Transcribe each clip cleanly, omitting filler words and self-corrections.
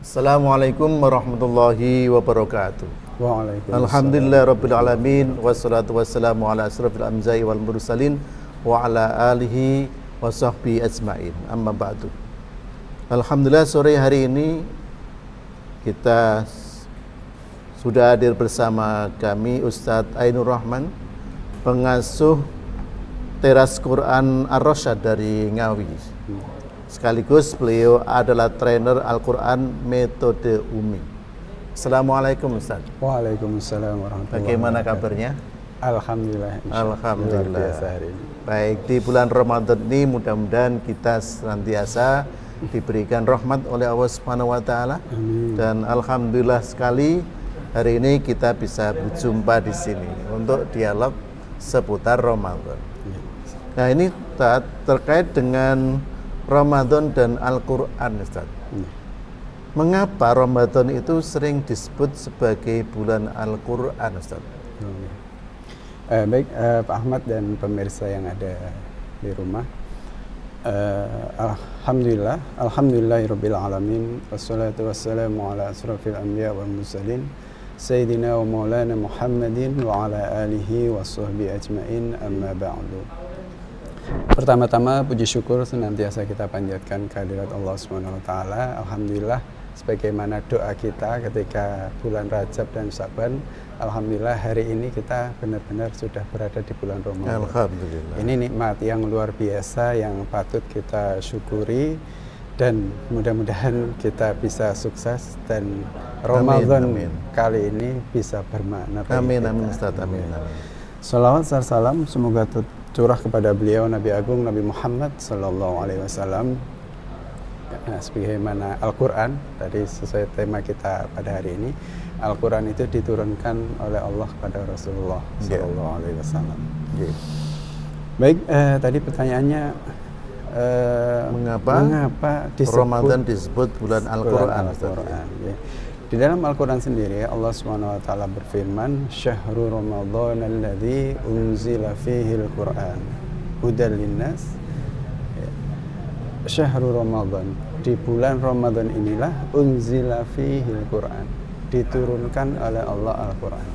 Assalamualaikum warahmatullahi wabarakatuh. Waalaikumsalam. Alhamdulillah rabbil alamin wassalatu wassalamu ala asrofil anbiya'i wal mursalin wa ala alihi wa sahbihi ajmain. Amma ba'du. Alhamdulillah sore hari ini kita sudah hadir bersama kami Ustadz Ainur Rahman, pengasuh Teras Quran Ar-Rasyad dari Ngawi. Sekaligus beliau adalah trainer Al-Quran metode Umi. Assalamualaikum Ustaz. Waalaikumsalam warahmatullahi Bagaimana wabarakatuh. kabarnya? Alhamdulillah. Alhamdulillah. Luar biasa hari ini. Baik, di bulan Ramadan ini mudah-mudahan kita senantiasa diberikan rahmat oleh Allah Subhanahu wa taala. Dan alhamdulillah sekali hari ini kita bisa berjumpa di sini untuk dialog seputar Ramadan. Nah, ini terkait dengan Ramadan dan Al-Quran, Ustaz. Mengapa Ramadan itu sering disebut sebagai bulan Al-Quran, Ustaz? Baik, Pak Ahmad dan pemirsa yang ada di rumah. Alhamdulillahirabbil alamin wassalatu wassalamu ala asrofil anbiya wal mursalin sayyidina wa maulana Muhammadin wa ala alihi wa sahbihi ajmain, amma ba'du. Pertama-tama puji syukur senantiasa kita panjatkan kehadirat Allah Subhanahu wa taala. Alhamdulillah sebagaimana doa kita ketika bulan Rajab dan Syaban, alhamdulillah hari ini kita benar-benar sudah berada di bulan Ramadan. Alhamdulillah. Ini nikmat yang luar biasa yang patut kita syukuri, dan mudah-mudahan kita bisa sukses dan Ramadan kali ini bisa bermakna. Amin, amin Ustaz, amin, amin. Salawat serta salam semoga tercurah kepada beliau Nabi Agung Nabi Muhammad Sallallahu Alaihi Wasallam. Sebagaimana Al-Quran, tadi sesuai tema kita pada hari ini, Al-Quran itu diturunkan oleh Allah kepada Rasulullah Sallallahu Alaihi Wasallam. Baik, tadi pertanyaannya, mengapa Ramadan disebut bulan Al-Quran? Di dalam Al-Quran sendiri Allah SWT berfirman, Syahrul Ramadan alladzi unzila fihi al-Quran hudal linnas. Syahrul Ramadan, di bulan Ramadan inilah unzila fihi al-Quran, diturunkan oleh Allah Al-Quran.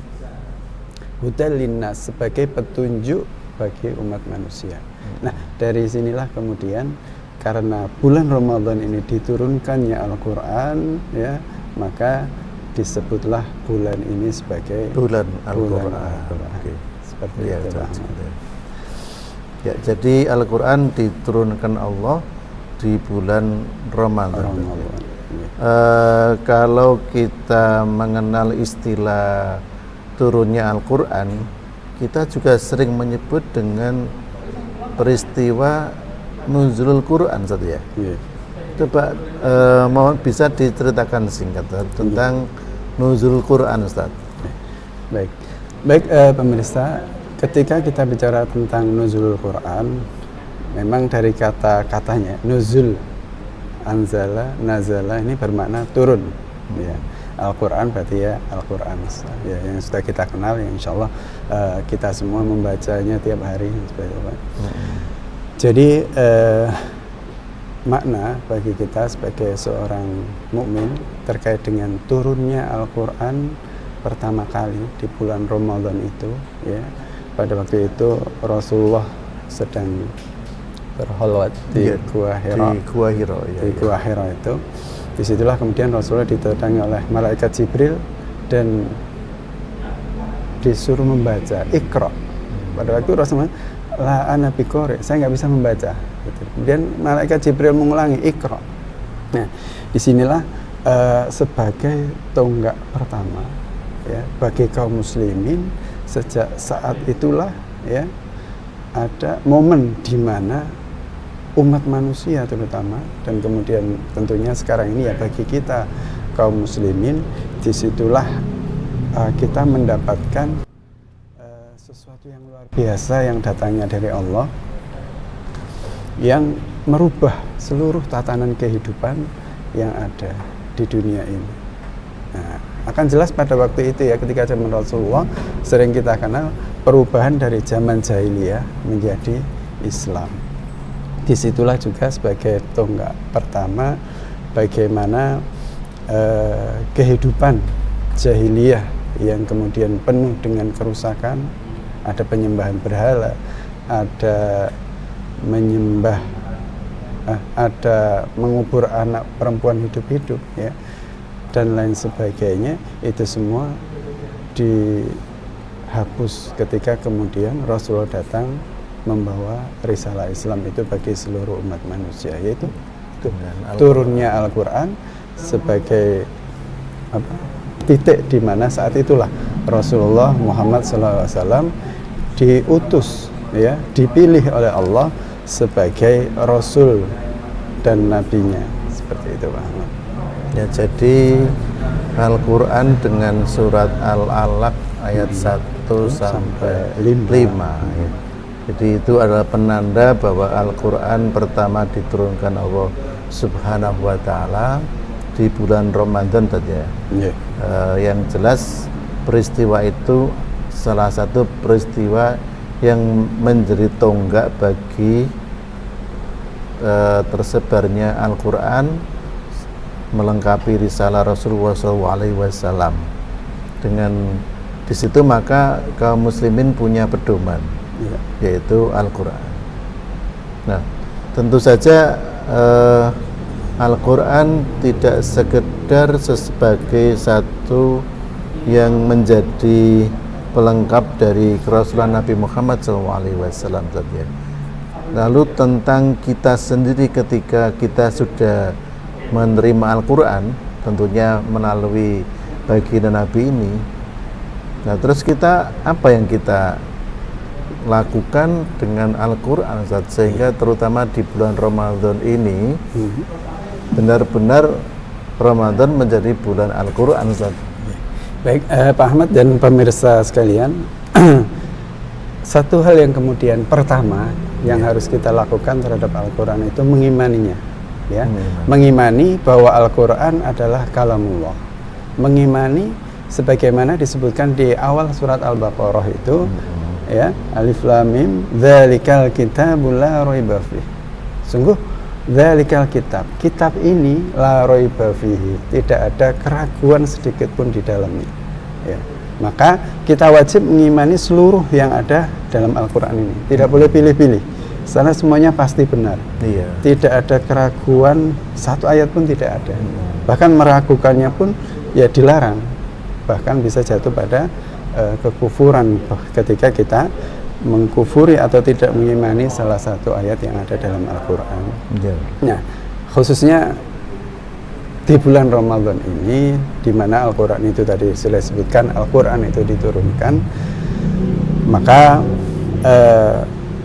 Hudal linnas, sebagai petunjuk bagi umat manusia. Nah, dari sinilah kemudian karena bulan Ramadan ini diturunkannya Al-Quran, ya, maka disebutlah bulan ini sebagai bulan Al-Quran. Seperti ya, itu. Ya, jadi Al-Quran diturunkan Allah di bulan Ramadan. Kalau kita mengenal istilah turunnya Al-Quran, kita juga sering menyebut dengan peristiwa nuzulul Quran, Ustaz, ya. Coba mohon bisa diceritakan singkat tentang nuzul Quran, Ustaz. Baik, pemirsa, ketika kita bicara tentang nuzul Quran, memang dari kata-katanya nuzul, anzala, nazala, ini bermakna turun. Ya. Al-Quran berarti ya Al-Quran, ya, yang sudah kita kenal, yang insya Allah kita semua membacanya tiap hari. Jadi makna bagi kita sebagai seorang mukmin terkait dengan turunnya Al-Quran pertama kali di bulan Ramadan itu, ya, pada waktu itu Rasulullah sedang berkhalwat di Gua Hira. Di Gua Hira itu, disitulah kemudian Rasulullah didatangi oleh malaikat Jibril dan disuruh membaca Iqra. Pada waktu Rasulullah, la ana biqari, saya nggak bisa membaca. Kemudian malaikat Jibril mengulangi Iqra. Nah, disinilah sebagai tonggak pertama, ya, bagi kaum muslimin. Sejak saat itulah, ya, ada momen di mana umat manusia terutama, dan kemudian tentunya sekarang ini ya bagi kita kaum muslimin, disitulah kita mendapatkan sesuatu yang luar biasa yang datangnya dari Allah, yang merubah seluruh tatanan kehidupan yang ada di dunia ini. Nah, akan jelas pada waktu itu, ya, ketika zaman Rasulullah, sering kita kenal perubahan dari zaman jahiliyah menjadi Islam. Disitulah juga sebagai tonggak pertama bagaimana kehidupan jahiliyah yang kemudian penuh dengan kerusakan, ada penyembahan berhala, ada menyembah, ada mengubur anak perempuan hidup-hidup, ya, dan lain sebagainya. Itu semua dihapus ketika kemudian Rasulullah datang membawa risalah Islam itu bagi seluruh umat manusia, yaitu turunnya Al-Quran sebagai titik di mana saat itulah Rasulullah Muhammad SAW diutus, ya, dipilih oleh Allah sebagai Rasul dan Nabinya, seperti itu, Pak Ahmad. Ya, jadi Al-Quran dengan surat Al-Alaq ayat 1 sampai 5. Ya. Jadi itu adalah penanda bahwa Al-Quran pertama diturunkan Allah Subhanahu wa Ta'ala di bulan Ramadan tadi, ya. Yang jelas peristiwa itu salah satu peristiwa yang menjadi tonggak bagi tersebarnya Al-Quran, melengkapi risalah Rasulullah SAW. Dengan di situ maka kaum muslimin punya pedoman, yaitu Al-Quran. Nah, tentu saja Al-Quran tidak sekedar sebagai satu yang menjadi pelengkap dari kerasulan Nabi Muhammad SAW saja. Lalu tentang kita sendiri ketika kita sudah menerima Al-Quran, tentunya melalui baginda Nabi ini. Nah, terus kita apa yang kita lakukan dengan Al-Quran, sehingga terutama di bulan Ramadan ini benar-benar Ramadan menjadi bulan Al-Quran. Baik, Pak Ahmad dan pemirsa sekalian, satu hal yang kemudian pertama yang harus kita lakukan terhadap Al-Quran itu mengimaninya, ya, mengimani bahwa Al-Quran adalah kalamullah, mengimani sebagaimana disebutkan di awal surat Al-Baqarah itu, ya, Alif Lam Mim, dzalikal kitabul la raiba fihi. Sungguh dzalikal kitab ini la raiba fihi, tidak ada keraguan sedikit pun di dalamnya, ya. Maka kita wajib mengimani seluruh yang ada dalam Al-Quran ini, tidak boleh pilih-pilih, karena semuanya pasti benar. Tidak ada keraguan, satu ayat pun tidak ada. Bahkan meragukannya pun ya dilarang, bahkan bisa jatuh pada kekufuran ketika kita mengkufuri atau tidak mengimani salah satu ayat yang ada dalam Al-Quran. Nah, khususnya di bulan Ramadan ini, di mana Al-Quran itu tadi sudah disebutkan, Al-Quran itu diturunkan, maka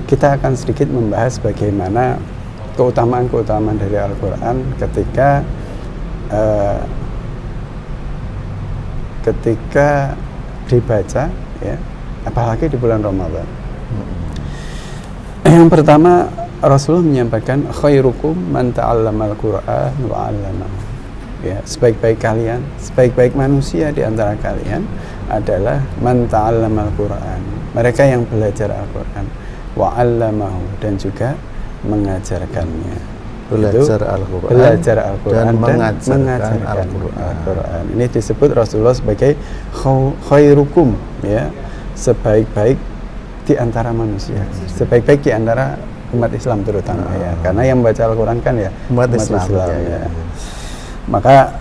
kita akan sedikit membahas bagaimana keutamaan-keutamaan dari Al-Quran ketika dibaca, ya, apalagi di bulan Ramadan. Yang pertama, Rasulullah menyampaikan khairukum man ta'allamal Qur'an wa 'allamahu. Ya, sebaik-baik kalian, sebaik-baik manusia di antara kalian adalah man ta'allamal Qur'an, mereka yang belajar Al-Quran, wa 'allamahu, dan juga mengajarkannya. Belajar Al-Quran dan mengajarkan Al-Quran. Ini disebut Rasulullah sebagai khairukum, ya, sebaik-baik di antara manusia, sebaik-baik di antara umat Islam terutama, ya, karena yang membaca Al-Quran kan ya umat Islam, ya. Maka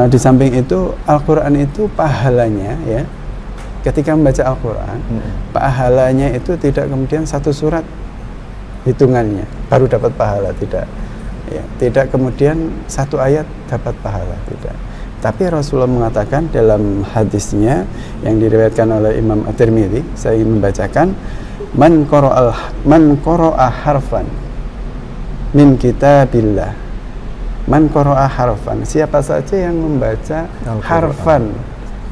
di samping itu Al-Quran itu pahalanya, ya, ketika membaca Al-Quran, pahalanya itu tidak kemudian satu surat hitungannya baru dapat pahala, tidak. Ya, tidak kemudian satu ayat dapat pahala, tidak. Tapi Rasulullah mengatakan dalam hadisnya yang diriwayatkan oleh Imam At-Tirmidzi, saya ingin membacakan, man qara'a harfan min kitabillah, man qara'a harfan, siapa saja yang membaca harfan,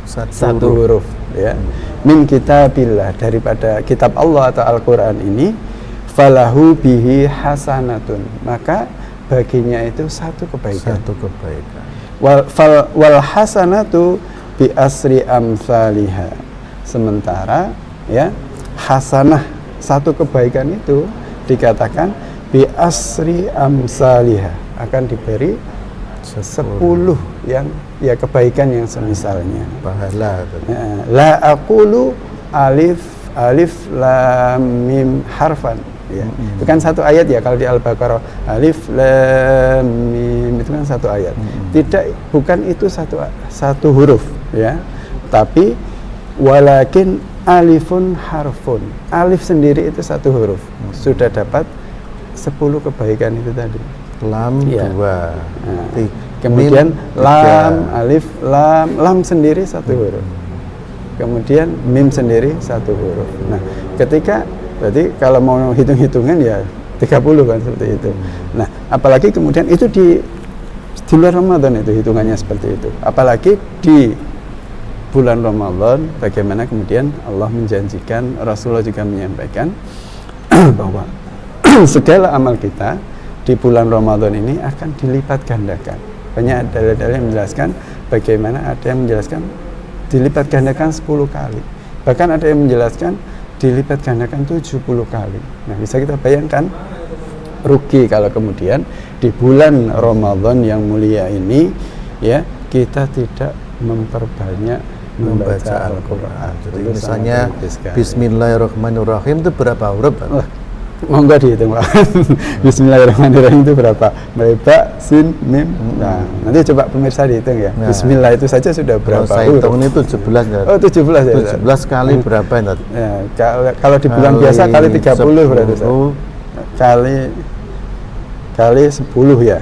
satu huruf, ya, min kitabillah, daripada kitab Allah atau Al-Quran ini, falahu bihi hasanatun, maka baginya itu satu kebaikan. Wal hasanatu bi asri amsalihha. Sementara, ya, hasanah, satu kebaikan itu dikatakan bi asri amsalihha, akan diberi 10 yang ya kebaikan yang semisalnya. Pahala. La aqulu alif lam mim harfan. Ya. Itu kan satu ayat ya kalau di Al-Baqarah alif lam mim itu kan satu ayat. Bukan itu satu huruf ya. Tapi walakin alifun harfun. Alif sendiri itu satu huruf. Sudah dapat 10 kebaikan itu tadi. Lam ya. 2. Kemudian mim, lam, alif, lam sendiri satu huruf. Kemudian mim sendiri satu huruf. Nah, berarti kalau mau hitung-hitungan ya 30 kan seperti itu. Nah, apalagi kemudian itu di luar Ramadan itu hitungannya seperti itu. Apalagi di bulan Ramadan, bagaimana kemudian Allah menjanjikan, Rasulullah juga menyampaikan bahwa segala amal kita di bulan Ramadan ini akan dilipat gandakan. Banyak dalil-dalil yang menjelaskan bagaimana, ada yang menjelaskan dilipat gandakan 10 kali. Bahkan ada yang menjelaskan dilipat gandakan 70 kali. Nah, bisa kita bayangkan rugi kalau kemudian di bulan Ramadan yang mulia ini ya kita tidak memperbanyak membaca Al-Quran. Jadi misalnya Bismillahirrahmanirrahim itu berapa huruf? Monggo dihitung Pak. Bismillahirrahmanirrahim itu berapa? Ba, sin, mim. Nah, nanti coba pemirsa dihitung ya. Nah, Bismillah itu saja sudah berapa saya huruf? hitung ini 17 ya. Oh, 17 ya. 17 kali berapa ya? Ya, kalau di bulan biasa kali 30 berarti. Kali 10 ya.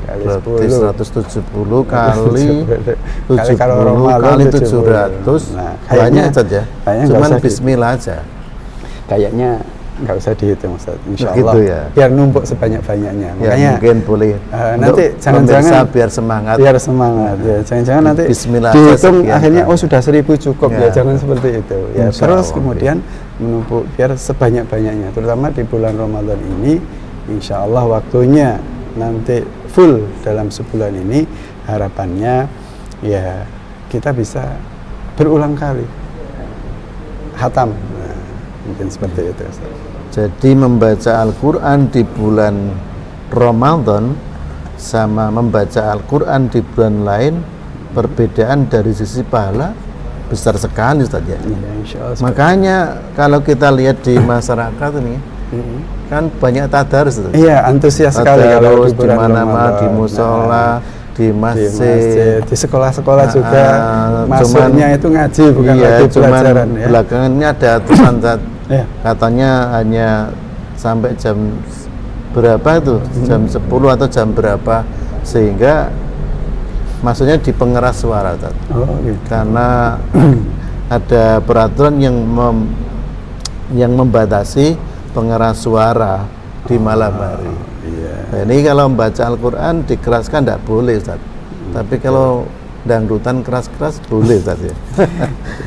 Kali 10. 170 kali 70 kalau Ramadan kali 700. Nah, banyak saja. Cuman bismillah aja. Kayaknya nggak usah dihitung Ustaz, insya Begitu Allah ya. biar numpuk sebanyak-banyaknya. Ya, Makanya mungkin boleh nanti jangan-jangan biar semangat ya, jangan-jangan nanti Bismillah dihitung sekian, akhirnya kan. sudah 1000 cukup ya, jangan seperti itu ya. Insya Terus Allah, kemudian menumpuk biar sebanyak-banyaknya, terutama di bulan Ramadan ini insya Allah waktunya nanti full dalam sebulan ini, harapannya ya kita bisa berulang kali hatam. Nah, mungkin seperti itu Ustaz. Jadi membaca Al-Quran di bulan Ramadan sama membaca Al-Quran di bulan lain, perbedaan dari sisi pahala besar sekali Ustaz ya. Insya Allah. Makanya kalau kita lihat di masyarakat ini kan banyak tadarus Ustaz. Iya, antusias sekali kalau Tadarus di mana-mana, di musola, di masjid, di sekolah-sekolah juga masuknya itu ngaji bukan lagi pelajaran ya. Belakangan ini ada aturan ya. Katanya hanya sampai jam berapa itu, jam 10 atau jam berapa, sehingga maksudnya di pengeras suara gitu. Karena ada peraturan yang membatasi pengeras suara di malam hari. Nah, ini kalau membaca Al-Quran dikeraskan tidak boleh Ustaz. Tapi kalau dangdutan keras-keras boleh Ustaz ya.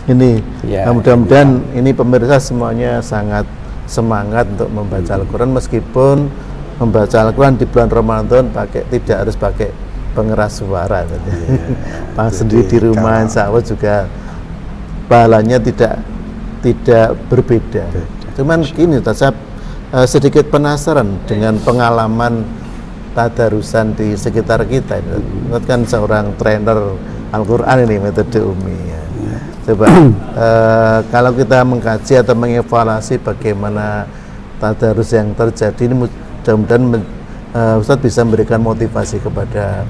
Ini nah, mudah-mudahan ini pemirsa semuanya sangat semangat untuk membaca Al-Quran, meskipun membaca Al-Quran di bulan Ramadan tidak harus pakai pengeras suara saja. Pas sendiri di rumah insya Allah juga pahalanya tidak berbeda. Cuman gini Ustaz, saya sedikit penasaran dengan pengalaman tadarusan di sekitar kita. Ini kan seorang trainer Al-Quran ini, metode Umi ya. Coba kalau kita mengkaji atau mengevaluasi bagaimana tadarus yang terjadi ini, mudah-mudahan Ustaz bisa memberikan motivasi kepada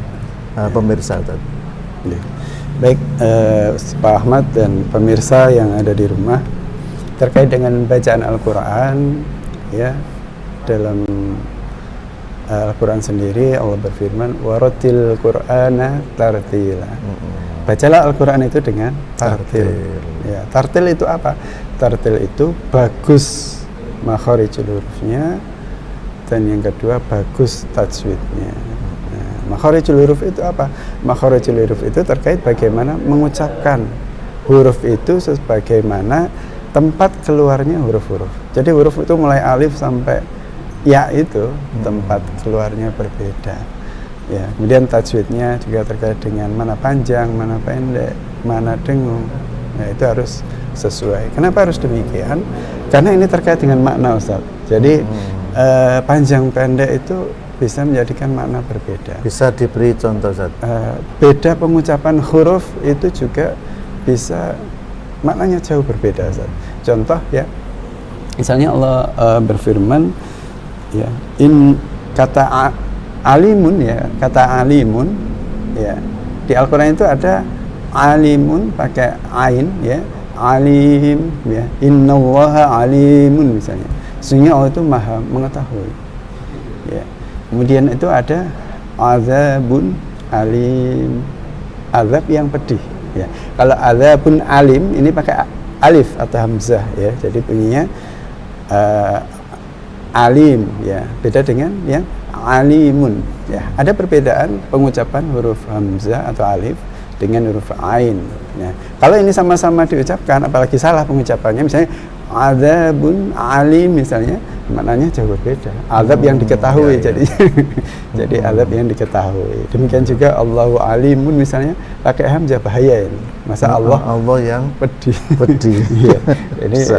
pemirsa Ustaz. Baik, Pak Ahmad dan pemirsa yang ada di rumah, terkait dengan bacaan Al-Quran ya, dalam Al-Quran sendiri Allah berfirman warattil Qur'ana tartila. Bacalah Al-Quran itu dengan tartil. Ya, tartil itu apa? Tartil itu bagus makharijul hurufnya, dan yang kedua bagus tajwidnya. Nah, makharijul huruf itu apa? Makharijul huruf itu terkait bagaimana mengucapkan huruf itu sebagaimana tempat keluarnya huruf-huruf. Jadi huruf itu mulai alif sampai ya itu tempat keluarnya berbeda. Ya, kemudian tajwidnya juga terkait dengan mana panjang, mana pendek, mana dengung. Nah, itu harus sesuai. Kenapa harus demikian? Karena ini terkait dengan makna Ustaz. Jadi panjang pendek itu bisa menjadikan makna berbeda. Bisa diberi contoh Ustaz? Beda pengucapan huruf itu juga bisa maknanya jauh berbeda Ustaz. Contoh ya, misalnya Allah berfirman ya, kata alimun ya, kata alimun ya, di Al-Qur'an itu ada alimun pakai ain ya, alim ya, innallaha alimun misalnya. Sehingga Allah itu maha mengetahui. Ya. Kemudian itu ada azabun alim, azab yang pedih. Ya. Kalau azabun alim ini pakai alif atau hamzah ya, jadi bunyinya alim ya, beda dengan yang alimun ya. Ada perbedaan pengucapan huruf hamzah atau alif dengan huruf ain. Nah, kalau ini sama-sama diucapkan, apalagi salah pengucapannya, misalnya azabun alim misalnya, maknanya jauh berbeda. Azab yang diketahui jadi azab yang diketahui. Demikian juga Allahu alimun misalnya pakai hamzah, bahaya ini. Masa Allah yang pedih. Iya.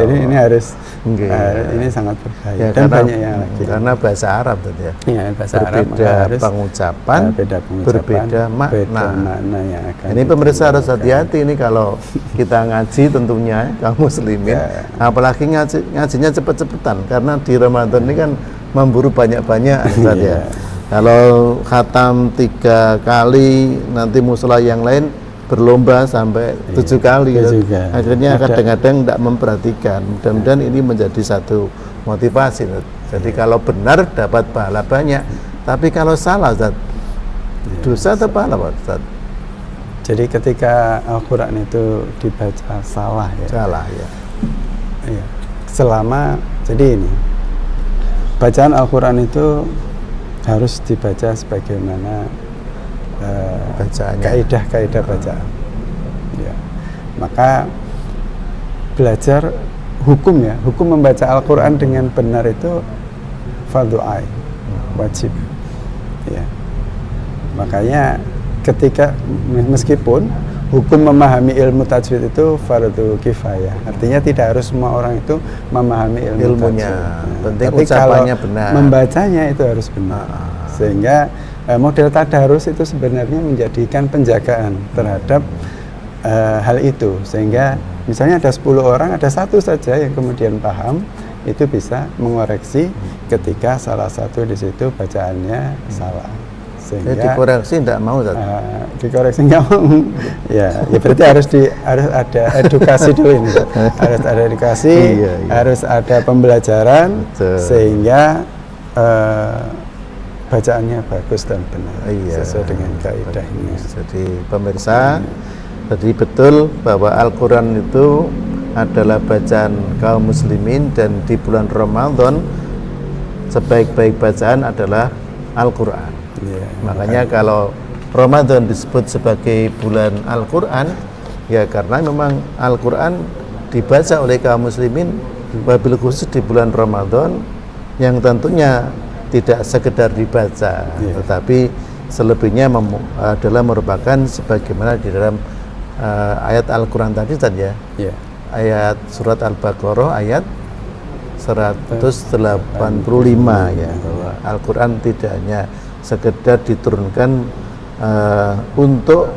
ini harus ini sangat berbahaya. Ya, dan banyak yang lagi. Karena bahasa Arab tadi ya. Iya, bahasa berbeda Arab harus pengucapan, berbeda makna. Yang akan ini pemirsa harus hati-hati ini kalau kita ngaji tentunya kaum muslimin, apalagi ngajinya cepet-cepetan karena di Ramadan ini kan memburu banyak-banyak Ustaz ya. Kalau khatam 3 kali, nanti musola yang lain berlomba sampai 7 kali akhirnya kadang-kadang tidak memperhatikan. Mudah-mudahan ini menjadi satu motivasi. Jadi kalau benar dapat pahala banyak, tapi kalau salah Ustaz, dosa atau pahala Ustaz? Jadi ketika Al-Quran itu dibaca salah ya, ya. Selama, jadi ini bacaan Al-Quran itu harus dibaca sebagaimana kaidah-kaidah bacaan ya. Maka belajar hukum ya, hukum membaca Al-Quran dengan benar itu fardhu ain, wajib ya. Makanya ketika meskipun hukum memahami ilmu tajwid itu fardu kifayah, artinya tidak harus semua orang itu memahami ilmunya. Penting tapi ucapannya kalau benar, membacanya itu harus benar. Sehingga model tadarus itu sebenarnya menjadikan penjagaan terhadap hal itu, sehingga misalnya ada 10 orang, ada satu saja yang kemudian paham, itu bisa mengoreksi ketika salah satu di situ bacaannya salah. Sehingga dikoreksi tidak mau dikoreksi nggak mau ya berarti harus ada edukasi dulu ini, harus ada edukasi, harus ada pembelajaran. Betul. Sehingga bacaannya bagus dan benar sesuai dengan kaidahnya. Jadi pemirsa, jadi betul bahwa Al-Quran itu adalah bacaan kaum muslimin, dan di bulan Ramadan sebaik-baik bacaan adalah Al-Quran. Makanya kalau Ramadan disebut sebagai bulan Al-Quran, ya karena memang Al-Quran dibaca oleh kaum muslimin, wabil khusus di bulan Ramadan, yang tentunya tidak sekedar dibaca, tetapi selebihnya adalah merupakan sebagaimana di dalam ayat Al-Quran tadi ya. Ayat surat Al-Baqarah ayat 185 ya, bahwa Al-Quran tidak hanya sekedar diturunkan untuk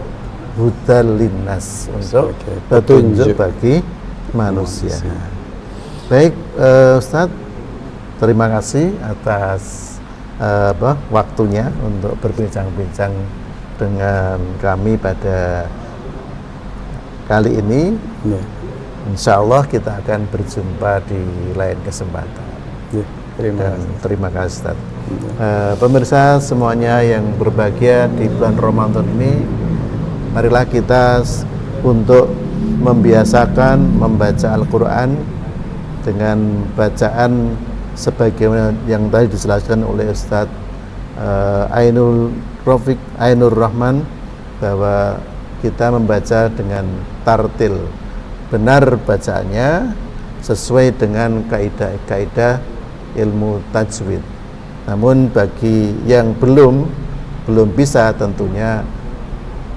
hudal linnas, untuk petunjuk bagi manusia. Baik Ustaz, terima kasih atas waktunya untuk berbincang-bincang dengan kami pada kali ini. Insya Allah kita akan berjumpa di lain kesempatan. Terima kasih Ustaz. Pemirsa semuanya yang berbahagia di bulan Ramadan ini, marilah kita untuk membiasakan membaca Al-Quran dengan bacaan sebagaimana yang tadi dijelaskan oleh Ustaz Ainur Rahman, bahwa kita membaca dengan tartil, benar bacaannya sesuai dengan kaidah-kaidah ilmu tajwid. Namun bagi yang belum bisa, tentunya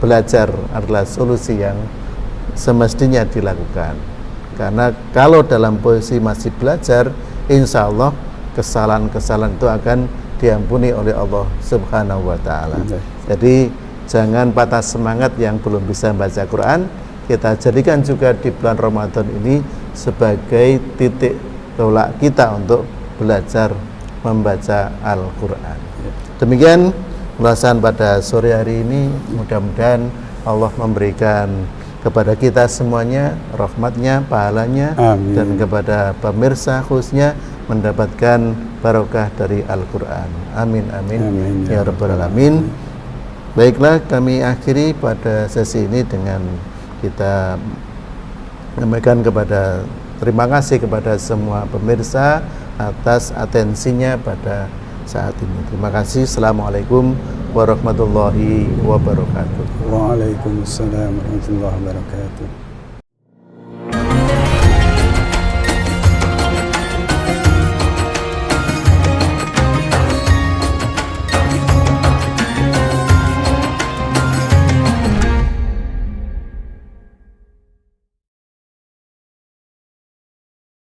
belajar adalah solusi yang semestinya dilakukan. Karena kalau dalam posisi masih belajar, insya Allah kesalahan-kesalahan itu akan diampuni oleh Allah Subhanahu wa taala. Jadi jangan patah semangat yang belum bisa membaca Quran. Kita jadikan juga di bulan Ramadan ini sebagai titik tolak kita untuk belajar membaca Al-Quran. Demikian ulasan pada sore hari ini. Mudah-mudahan Allah memberikan kepada kita semuanya rahmatnya, pahalanya. Amin. Dan kepada pemirsa khususnya mendapatkan barokah dari Al-Quran. Amin, amin, amin ya rabbal alamin. Baiklah, kami akhiri pada sesi ini dengan kita menyampaikan kepada terima kasih kepada semua pemirsa atas atensinya pada saat ini. Terima kasih. Assalamualaikum warahmatullahi wabarakatuh. Waalaikumsalam warahmatullahi wabarakatuh.